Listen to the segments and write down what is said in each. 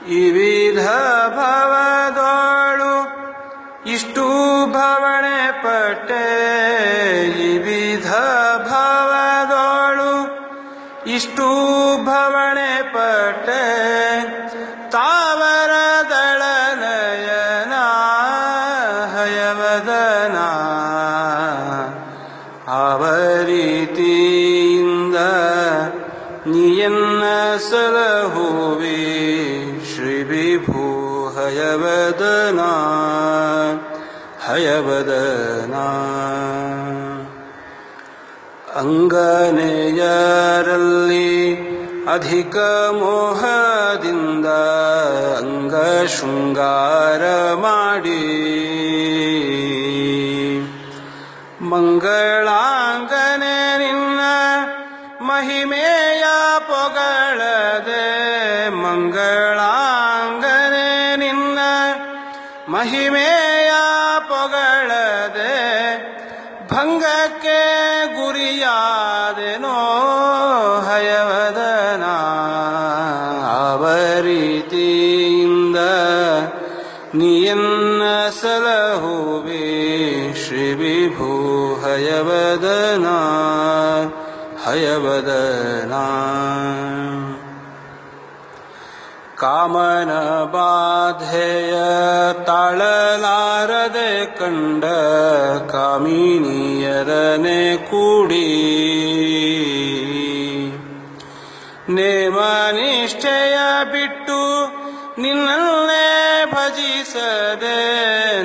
ವಿವಿಧ ಭವದೋಳು ಇಷ್ಟು ಭವಣೆ ಪಟ್ಟೆ ವಿವಿಧ ಭವದೋಳು ಇಷ್ಟು ಭವಣೆ ಪಟ್ಟೆ ತಾವರ ದಳನಯನ ಹಯವದನ ಅವರೀತಿಯಿಂದ ನೀಯನ್ನ ಸಲಹುವೆ ಶ್ರೀ ವಿಭು ಹಯವದನ ಹಯವದನ ಅಂಗನೆಯರಲ್ಲಿ ಅಧಿಕ ಮೋಹದಿಂದ ಅಂಗ ಶೃಂಗಾರ ಮಾಡಿ ಮಂಗಳಾಂಗನೆ ನಿನ್ನ ಮಹಿಮೆಯ ಪೊಗಳದೆ ಮಂಗಳಾಂಗನೆ ನಿನ್ನ ಮಹಿಮೆಯ ಪೊಗಳದೆ ಭಂಗಕ್ಕೆ ಗುರಿಯಾದೆನೋ ಹಯವದನ ಅವರೀತಿಯಿಂದ ನೀಯನ್ನ ಸಲಹುವೆ ಶ್ರೀ ವಿಭು ಹಯವದನ ಹಯವದನ ಕಾಮನ ಬಾಧೆಯ ತಾಳಲಾರದೆ ಕಂಡ ಕಾಮಿನಿಯರನೆ ಕೂಡಿ ನೇಮ ನಿಷ್ಠೆಯ ಬಿಟ್ಟು ನಿನ್ನನ್ನೇ ಭಜಿಸದೆ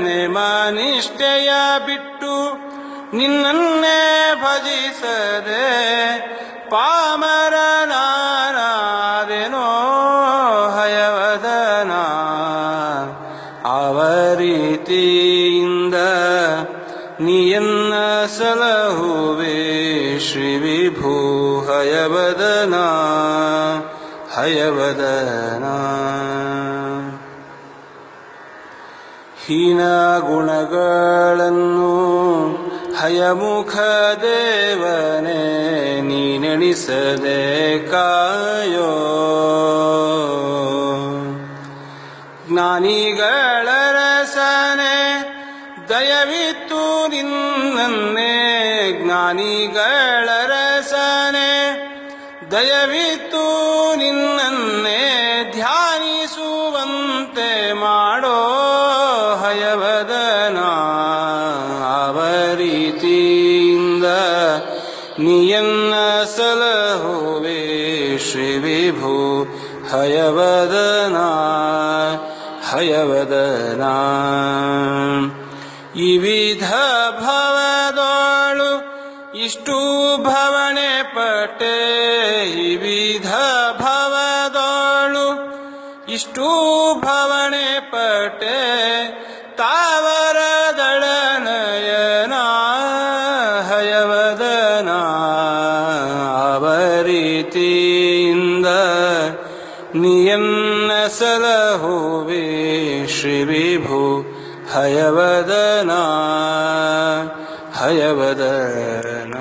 ನೇಮ ನಿಷ್ಠೆಯ ಬಿಟ್ಟು ನಿನ್ನನ್ನೇ ಭಜಿಸದೆ ಪಾಮರನಾದೆನೋ ಹಯವದನ ಅವರೀತಿಯಿಂದ ನೀಯನ್ನ ಸಲಹುವೆ ಶ್ರೀ ವಿಭು ಹಯವದನ ಹಯವದನ ಹೀನ ಗುಣಗಳನ್ನು ಹಯಮುಖ ದೇವನೇ ನೀನೆಣಿಸದೆ ಕಾಯೋ ಜ್ಞಾನಿಗಳ ರಸನೆ ದಯವಿತ್ತು ನಿನ್ನನ್ನೇ ಜ್ಞಾನಿಗಳ ರಸನೆ ದಯವಿತ್ತು ನಿನ್ನನ್ನೇ ಧ್ಯಾನಿಸುವಂತೆ ಮಾಡೋ ಹಯವದನ ಅವರೀತಿಯಿಂದ ನೀಯನ್ನ ಸಲಹುವೆ ಶ್ರೀ ವಿಭು ಹಯವದನ ಹಯವದನ ವಿವಿಧ ಭವದೋಳು ಇಷ್ಟು ಭವಣೆ ಪಟ್ಟೆ ವಿವಿಧ ಭವದೋಳು ಇಷ್ಟು ಭವಣೆ ಪಟ್ಟೆ ತಾವರ ದಳನಯನ ಹಯವದನ ಅವರೀತಿಯಿಂದ ನೀಯನ್ನ ಸಲಹುವೆ ಶ್ರೀ ವಿಭು ಹಯವದನ ಹಯವದನ